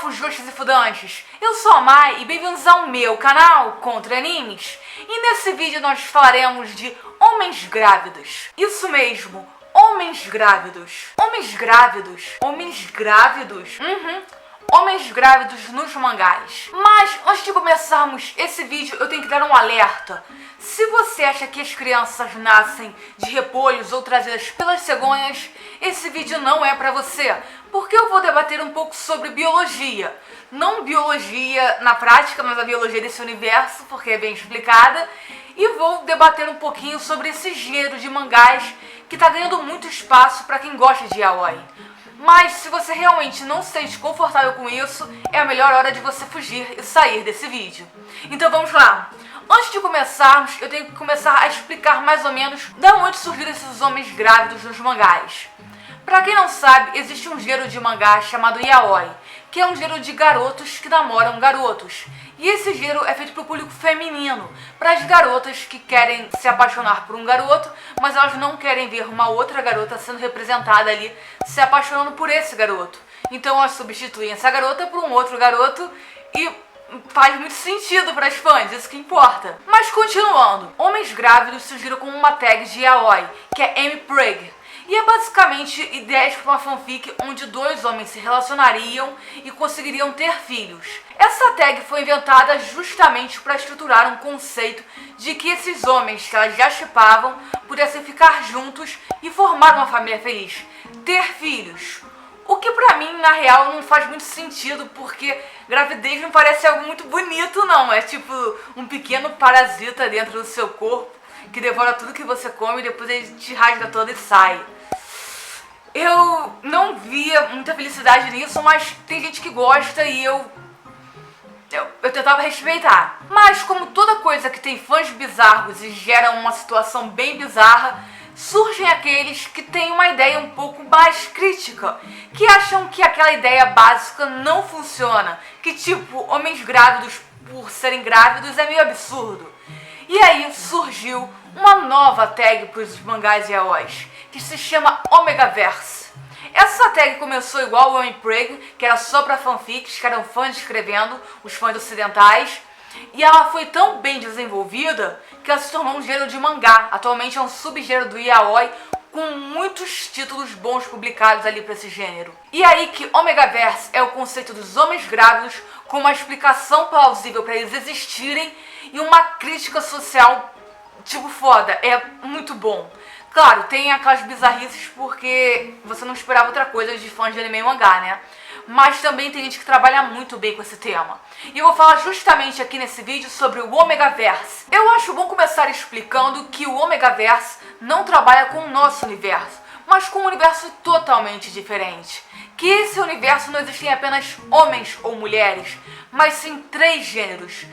fujoshis e fudanches, eu sou a Mai e bem-vindos ao meu canal Contra Animes. E nesse vídeo nós falaremos de homens grávidos. Isso mesmo, homens grávidos. Homens grávidos. Homens grávidos? Homens grávidos nos mangás. Mas antes de começarmos esse vídeo, eu tenho que dar um alerta. Se você acha que as crianças nascem de repolhos ou trazidas pelas cegonhas, esse vídeo não é pra você, porque eu vou debater um pouco sobre biologia. Não biologia na prática, mas a biologia desse universo, porque é bem explicada. E vou debater um pouquinho sobre esse gênero de mangás que tá ganhando muito espaço pra quem gosta de yaoi. Mas se você realmente não se sente confortável com isso, é a melhor hora de você fugir e sair desse vídeo. Então vamos lá! Antes de começarmos, eu tenho que começar a explicar mais ou menos de onde surgiram esses homens grávidos nos mangás. Pra quem não sabe, existe um gênero de mangá chamado yaoi, que é um gênero de garotos que namoram garotos. E esse gênero é feito para o público feminino, para as garotas que querem se apaixonar por um garoto, mas elas não querem ver uma outra garota sendo representada ali, se apaixonando por esse garoto. Então elas substituem essa garota por um outro garoto e faz muito sentido para as fãs, isso que importa. Mas continuando, homens grávidos surgiram como uma tag de yaoi, que é M-Preg. E é basicamente ideias para uma fanfic onde dois homens se relacionariam e conseguiriam ter filhos. Essa tag foi inventada justamente para estruturar um conceito de que esses homens que elas já shippavam pudessem ficar juntos e formar uma família feliz, ter filhos. O que pra mim, na real, não faz muito sentido, porque gravidez não parece algo muito bonito, não. É tipo um pequeno parasita dentro do seu corpo que devora tudo que você come e depois ele te rasga todo e sai. Eu não via muita felicidade nisso, mas tem gente que gosta e eu tentava respeitar. Mas como toda coisa que tem fãs bizarros e gera uma situação bem bizarra, surgem aqueles que têm uma ideia um pouco mais crítica, que acham que aquela ideia básica não funciona, que tipo, homens grávidos por serem grávidos é meio absurdo. E aí surgiu uma nova tag para os mangás e yaois, que se chama Omegaverse. Essa tag começou igual o M-Preg, que era só para fanfics, que eram fãs escrevendo, os fãs ocidentais, e ela foi tão bem desenvolvida que ela se tornou um gênero de mangá. Atualmente é um subgênero do yaoi, com muitos títulos bons publicados ali para esse gênero. E aí que Omegaverse é o conceito dos homens grávidos com uma explicação plausível para eles existirem e uma crítica social tipo foda, é muito bom. Claro, tem aquelas bizarrices porque você não esperava outra coisa de fãs de anime e mangá, né? Mas também tem gente que trabalha muito bem com esse tema. E eu vou falar justamente aqui nesse vídeo sobre o Omegaverse. Eu acho bom começar explicando que o Omegaverse não trabalha com o nosso universo, mas com um universo totalmente diferente. Que esse universo não existem apenas homens ou mulheres, mas sim três gêneros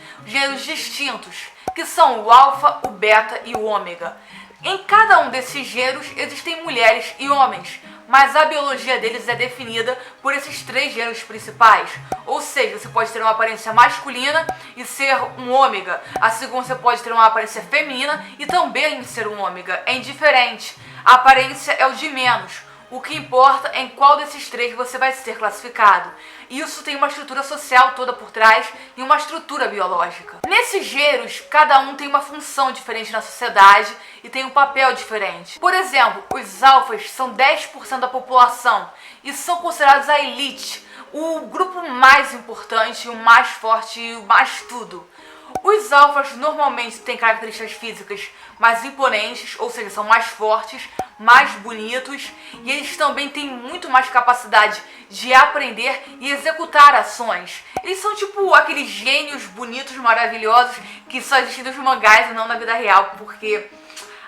distintos, que são o alfa, o beta e o ômega. Em cada um desses gêneros existem mulheres e homens, mas a biologia deles é definida por esses três gêneros principais. Ou seja, você pode ter uma aparência masculina e ser um ômega, assim como você pode ter uma aparência feminina e também ser um ômega. É indiferente, a aparência é o de menos. O que importa é em qual desses três você vai ser classificado. Isso tem uma estrutura social toda por trás e uma estrutura biológica. Nesses gêneros, cada um tem uma função diferente na sociedade e tem um papel diferente. Por exemplo, os alfas são 10% da população e são considerados a elite, o grupo mais importante, o mais forte e o mais tudo. Os alfas normalmente têm características físicas mais imponentes, ou seja, são mais fortes, mais bonitos, e eles também têm muito mais capacidade de aprender e executar ações. Eles são tipo aqueles gênios bonitos, maravilhosos, que só existem nos mangás e não na vida real, porque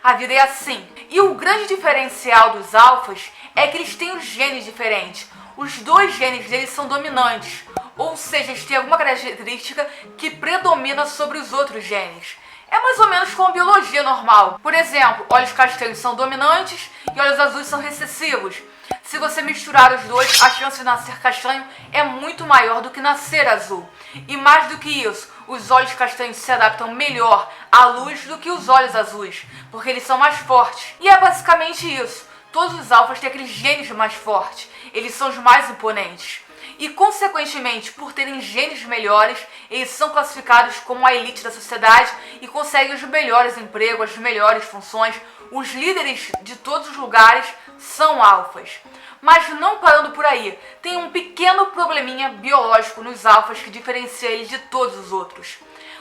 a vida é assim. E o grande diferencial dos alfas é que eles têm os genes diferentes. Os dois genes deles são dominantes, ou seja, eles têm alguma característica que predomina sobre os outros genes. É mais ou menos como biologia normal. Por exemplo, olhos castanhos são dominantes e olhos azuis são recessivos. Se você misturar os dois, a chance de nascer castanho é muito maior do que nascer azul. E mais do que isso, os olhos castanhos se adaptam melhor à luz do que os olhos azuis, porque eles são mais fortes. E é basicamente isso. Todos os alfas têm aqueles genes mais fortes. Eles são os mais imponentes. E, consequentemente, por terem genes melhores, eles são classificados como a elite da sociedade e conseguem os melhores empregos, as melhores funções. Os líderes de todos os lugares são alfas. Mas não parando por aí, tem um pequeno probleminha biológico nos alfas que diferencia eles de todos os outros.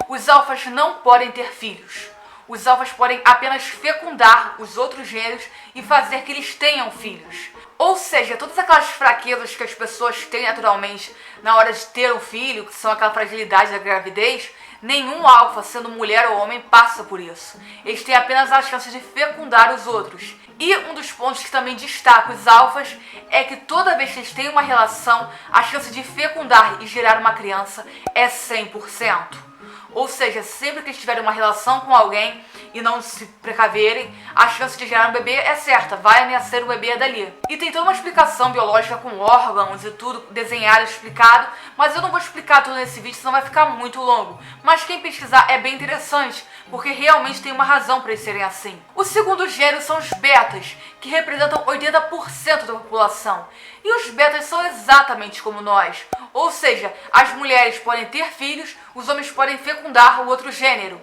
Os alfas não podem ter filhos. Os alfas podem apenas fecundar os outros gêneros e fazer que eles tenham filhos. Ou seja, todas aquelas fraquezas que as pessoas têm naturalmente na hora de ter um filho, que são aquela fragilidade da gravidez, nenhum alfa, sendo mulher ou homem, passa por isso. Eles têm apenas a chance de fecundar os outros. E um dos pontos que também destaca os alfas é que toda vez que eles têm uma relação, a chance de fecundar e gerar uma criança é 100%. Ou seja, sempre que eles tiverem uma relação com alguém e não se precaverem, a chance de gerar um bebê é certa, vai nascer um bebê dali. E tem toda uma explicação biológica com órgãos e tudo desenhado, explicado, mas eu não vou explicar tudo nesse vídeo, senão vai ficar muito longo. Mas quem pesquisar é bem interessante, porque realmente tem uma razão para eles serem assim. O segundo gênero são os betas, que representam 80% da população. E os betas são exatamente como nós. Ou seja, as mulheres podem ter filhos, os homens podem fecundar o outro gênero.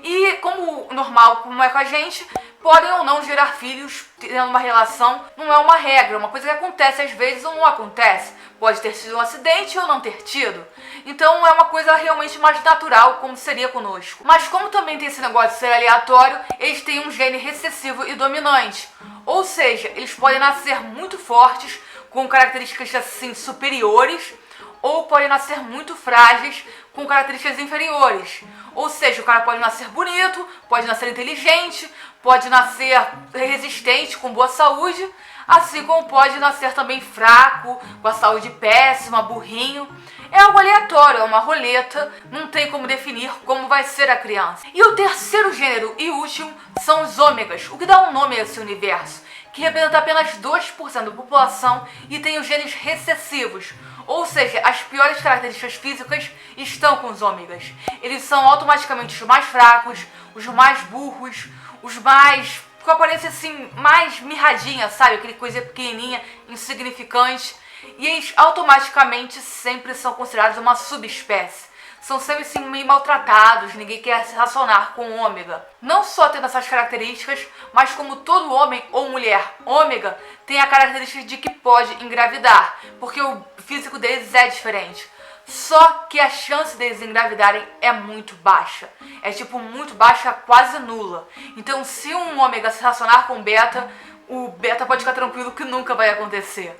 E como normal, como é com a gente, podem ou não gerar filhos tendo uma relação, não é uma regra, uma coisa que acontece às vezes ou não acontece. Pode ter sido um acidente ou não ter tido. Então é uma coisa realmente mais natural, como seria conosco. Mas como também tem esse negócio de ser aleatório, eles têm um gene recessivo e dominante. Ou seja, eles podem nascer muito fortes, com características assim superiores, ou podem nascer muito frágeis, com características inferiores. Ou seja, o cara pode nascer bonito, pode nascer inteligente, pode nascer resistente, com boa saúde, assim como pode nascer também fraco, com a saúde péssima, burrinho. É algo aleatório, é uma roleta, não tem como definir como vai ser a criança. E o terceiro gênero e último são os ômegas, o que dá um nome a esse universo, que representa apenas 2% da população e tem os genes recessivos. Ou seja, as piores características físicas estão com os ômegas. Eles são automaticamente os mais fracos, os mais burros, os mais com aparência assim, mais mirradinha, sabe? Aquele coisa pequenininha, insignificante. E eles automaticamente sempre são considerados uma subespécie. São sempre assim, meio maltratados, ninguém quer se relacionar com o ômega. Não só tendo essas características, mas como todo homem ou mulher ômega tem a característica de que pode engravidar, porque o físico deles é diferente. Só que a chance deles engravidarem é muito baixa. É tipo muito baixa, quase nula. Então se um ômega se relacionar com o beta pode ficar tranquilo que nunca vai acontecer.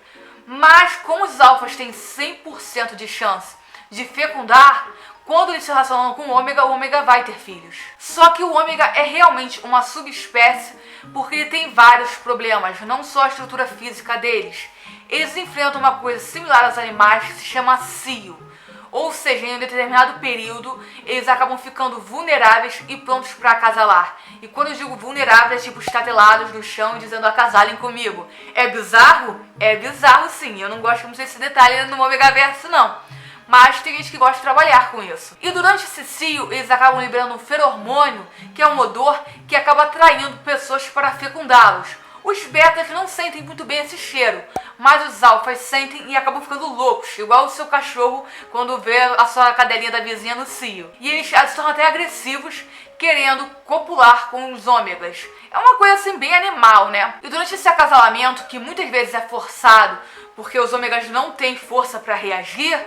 Mas como os alfas têm 100% de chance de fecundar, quando eles se relacionam com o ômega vai ter filhos. Só que o ômega é realmente uma subespécie porque ele tem vários problemas, não só a estrutura física deles. Eles enfrentam uma coisa similar aos animais que se chama cio. Ou seja, em um determinado período, eles acabam ficando vulneráveis e prontos para acasalar. E quando eu digo vulneráveis, é tipo estatelados no chão e dizendo acasalem comigo. É bizarro? É bizarro sim. Eu não gosto muito desse detalhe no Omegaverso não. Mas tem gente que gosta de trabalhar com isso. E durante esse cio, eles acabam liberando um feromônio, que é um odor que acaba atraindo pessoas para fecundá-los. Os betas não sentem muito bem esse cheiro, mas os alfas sentem e acabam ficando loucos, igual o seu cachorro quando vê a sua cadelinha da vizinha no cio. E eles se tornam até agressivos, querendo copular com os ômegas. É uma coisa assim bem animal, né? E durante esse acasalamento, que muitas vezes é forçado porque os ômegas não têm força para reagir,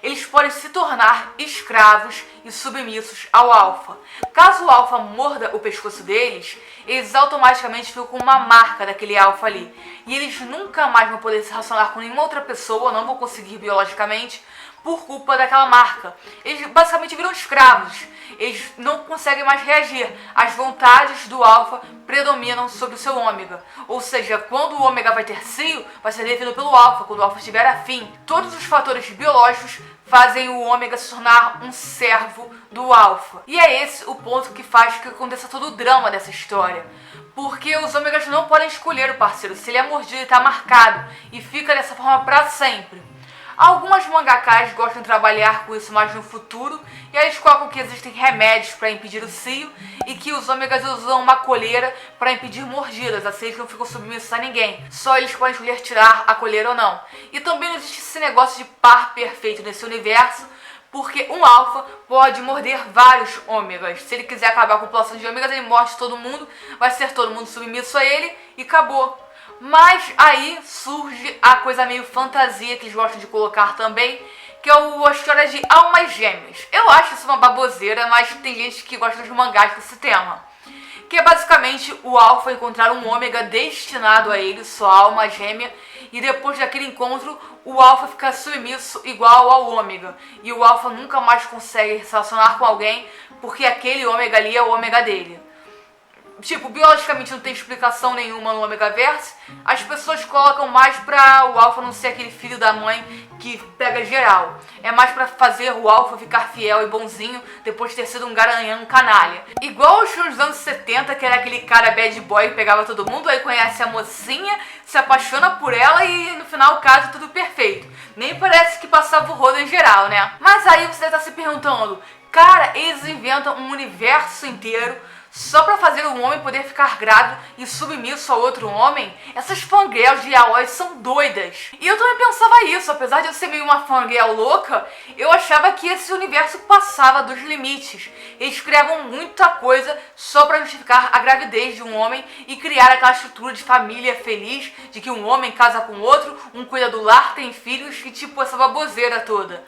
eles podem se tornar escravos e submissos ao alfa. Caso o alfa morda o pescoço deles, eles automaticamente ficam com uma marca daquele alfa ali. E eles nunca mais vão poder se relacionar com nenhuma outra pessoa, não vão conseguir biologicamente, por culpa daquela marca. Eles basicamente viram escravos. Eles não conseguem mais reagir. As vontades do alfa predominam sobre o seu ômega. Ou seja, quando o ômega vai ter cio, vai ser definido pelo alfa, quando o alfa estiver afim. Todos os fatores biológicos fazem o ômega se tornar um servo do alfa. E é esse o ponto que faz que aconteça todo o drama dessa história. Porque os ômegas não podem escolher o parceiro. Se ele é mordido, ele está marcado. E fica dessa forma para sempre. Algumas mangakas gostam de trabalhar com isso mais no futuro, e aí eles colocam que existem remédios para impedir o cio e que os ômegas usam uma coleira para impedir mordidas, assim eles não ficam submissos a ninguém. Só eles podem escolher tirar a coleira ou não. E também não existe esse negócio de par perfeito nesse universo, porque um alfa pode morder vários ômegas. Se ele quiser acabar com a população de ômegas, ele morde todo mundo, vai ser todo mundo submisso a ele e acabou. Mas aí surge a coisa meio fantasia que eles gostam de colocar também, que é a história de almas gêmeas. Eu acho isso uma baboseira, mas tem gente que gosta dos mangás desse tema. Que é basicamente o alfa encontrar um ômega destinado a ele, sua alma gêmea, e depois daquele encontro o alfa fica submisso igual ao ômega. E o alfa nunca mais consegue se relacionar com alguém porque aquele ômega ali é o ômega dele. Tipo, biologicamente não tem explicação nenhuma no Ômega Verse. As pessoas colocam mais pra o alfa não ser aquele filho da mãe que pega geral. É mais pra fazer o alfa ficar fiel e bonzinho depois de ter sido um garanhão canalha. Igual os filmes dos anos 70, que era aquele cara bad boy que pegava todo mundo, aí conhece a mocinha, se apaixona por ela e no final casa tudo perfeito. Nem parece que passava o rodo em geral, né? Mas aí você deve estar se perguntando, cara, eles inventam um universo inteiro só pra fazer um homem poder ficar grávido e submisso a outro homem? Essas fangirls de yaoi são doidas. E eu também pensava isso, apesar de eu ser meio uma fangirl louca, eu achava que esse universo passava dos limites. Eles criavam muita coisa só pra justificar a gravidez de um homem e criar aquela estrutura de família feliz, de que um homem casa com outro, um cuida do lar, tem filhos e tipo essa baboseira toda.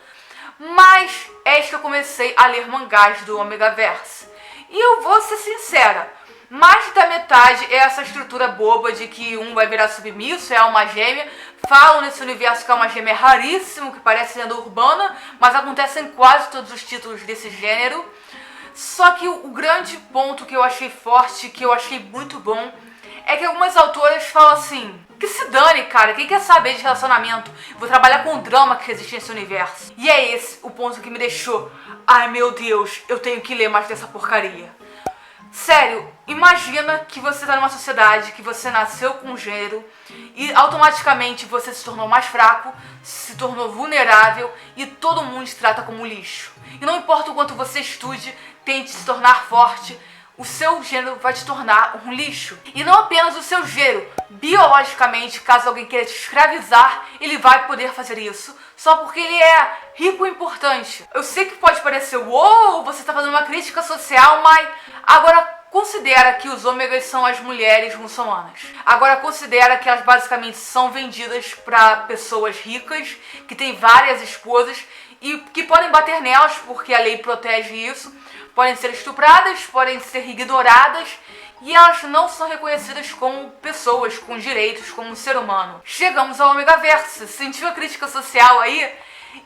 Mas é que eu comecei a ler mangás do Ômega Verse. E eu vou ser sincera, mais da metade é essa estrutura boba de que um vai virar submisso, é alma gêmea. Falam nesse universo que a alma gêmea é raríssimo, que parece lenda urbana, mas acontece em quase todos os títulos desse gênero. Só que o grande ponto que eu achei forte, que eu achei muito bom, é que algumas autoras falam assim, que se dane, cara, quem quer saber de relacionamento? Vou trabalhar com o drama que existe nesse universo. E é esse o ponto que me deixou, ai meu Deus, eu tenho que ler mais dessa porcaria. Sério, imagina que você tá numa sociedade, que você nasceu com um gênero e automaticamente você se tornou mais fraco, se tornou vulnerável e todo mundo te trata como lixo. E não importa o quanto você estude, tente se tornar forte, o seu gênero vai te tornar um lixo. E não apenas o seu gênero, biologicamente, caso alguém queira te escravizar, ele vai poder fazer isso, só porque ele é rico e importante. Eu sei que pode parecer, uou, você está fazendo uma crítica social, mas agora considera que os ômegas são as mulheres muçulmanas. Agora considera que elas basicamente são vendidas para pessoas ricas, que têm várias esposas e que podem bater nelas porque a lei protege isso. Podem ser estupradas, podem ser ignoradas e elas não são reconhecidas como pessoas com direitos, como um ser humano. Chegamos ao Ômega Verse, sentiu a crítica social aí?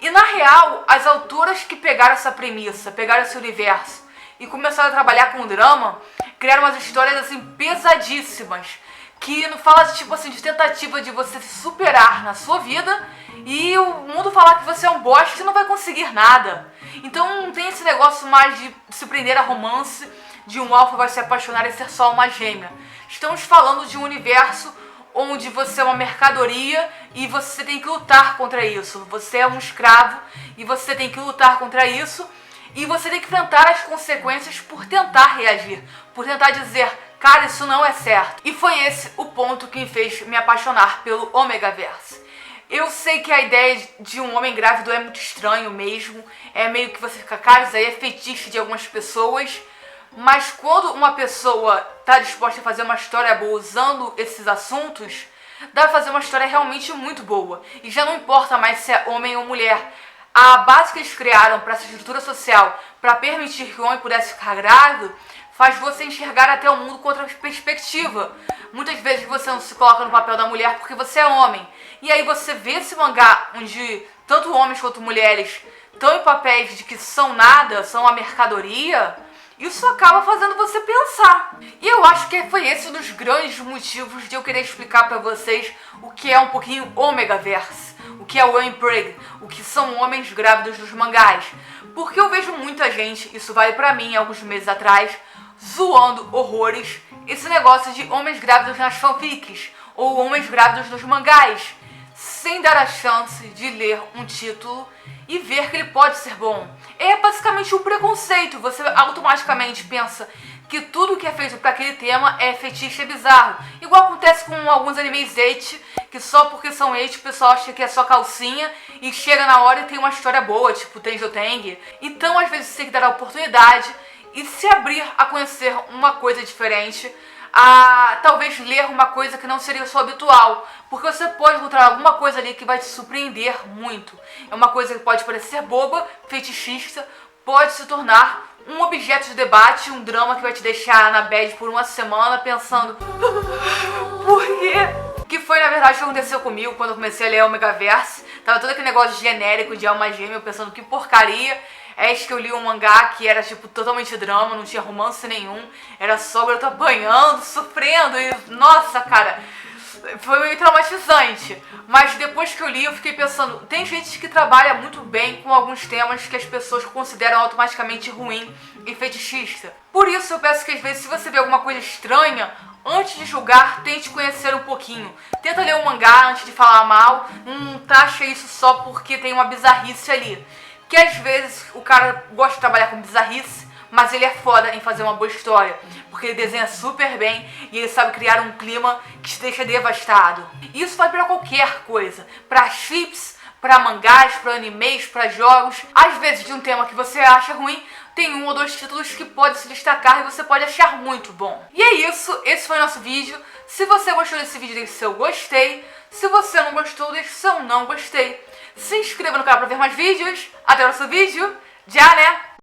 E na real, as autoras que pegaram essa premissa, pegaram esse universo e começaram a trabalhar com drama, criaram umas histórias assim pesadíssimas, que não fala tipo assim de tentativa de você se superar na sua vida e o mundo falar que você é um bosta e não vai conseguir nada. Então não tem esse negócio mais de se prender a romance, de um alfa vai se apaixonar e ser só uma gêmea. Estamos falando de um universo onde você é uma mercadoria e você tem que lutar contra isso. Você é um escravo e você tem que lutar contra isso. E você tem que enfrentar as consequências por tentar reagir, por tentar dizer, cara, isso não é certo. E foi esse o ponto que me fez me apaixonar pelo Ômega Verse. Eu sei que a ideia de um homem grávido é muito estranho mesmo, é meio que você fica, cara, isso aí é fetiche de algumas pessoas, mas quando uma pessoa está disposta a fazer uma história boa usando esses assuntos, dá pra fazer uma história realmente muito boa. E já não importa mais se é homem ou mulher. A base que eles criaram para essa estrutura social, para permitir que o homem pudesse ficar grávido, faz você enxergar até o mundo com outra perspectiva. Muitas vezes você não se coloca no papel da mulher porque você é homem. E aí você vê esse mangá onde tanto homens quanto mulheres estão em papéis de que são nada, são uma mercadoria, isso acaba fazendo você pensar. E eu acho que foi esse um dos grandes motivos de eu querer explicar para vocês o que é um pouquinho Ômega Verse, o que é o Impregn, o que são homens grávidos dos mangás. Porque eu vejo muita gente, isso vale pra mim alguns meses atrás, zoando horrores esse negócio de homens grávidos nas fanfics, ou homens grávidos nos mangás. sem dar a chance de ler um título e ver que ele pode ser bom. É basicamente um preconceito. Você automaticamente pensa que tudo que é feito para aquele tema é fetiche, é bizarro. Igual acontece com alguns animes eit, que só porque são eit o pessoal acha que é só calcinha e chega na hora e tem uma história boa, tipo Tenjo Teng. Então às vezes você tem que dar a oportunidade e se abrir a conhecer uma coisa diferente, a talvez ler uma coisa que não seria sua habitual, porque você pode encontrar alguma coisa ali que vai te surpreender muito. É uma coisa que pode parecer boba, fetichista, pode se tornar um objeto de debate, um drama que vai te deixar na bad por uma semana pensando por quê? Que foi na verdade o que aconteceu comigo quando eu comecei a ler Omegaverse. Tava todo aquele negócio genérico de alma gêmea, pensando que porcaria. Eis que eu li um mangá que era tipo totalmente drama, não tinha romance nenhum, era só eu tô apanhando, sofrendo e nossa, cara, foi meio traumatizante. Mas depois que eu li, eu fiquei pensando, tem gente que trabalha muito bem com alguns temas que as pessoas consideram automaticamente ruim e fetichista. Por isso eu peço que às vezes, se você vê alguma coisa estranha, antes de julgar, tente conhecer um pouquinho. Tenta ler um mangá antes de falar mal, não taxa isso só porque tem uma bizarrice ali. Que às vezes o cara gosta de trabalhar com bizarrice, mas ele é foda em fazer uma boa história, porque ele desenha super bem e ele sabe criar um clima que te deixa devastado. E isso vale pra qualquer coisa, pra chips, pra mangás, pra animes, pra jogos. Às vezes de um tema que você acha ruim, tem um ou dois títulos que pode se destacar e você pode achar muito bom. E é isso, esse foi o nosso vídeo. Se você gostou desse vídeo, deixe seu gostei. Se você não gostou, deixe seu não gostei. Se inscreva no canal para ver mais vídeos. Até o próximo vídeo. Já, né?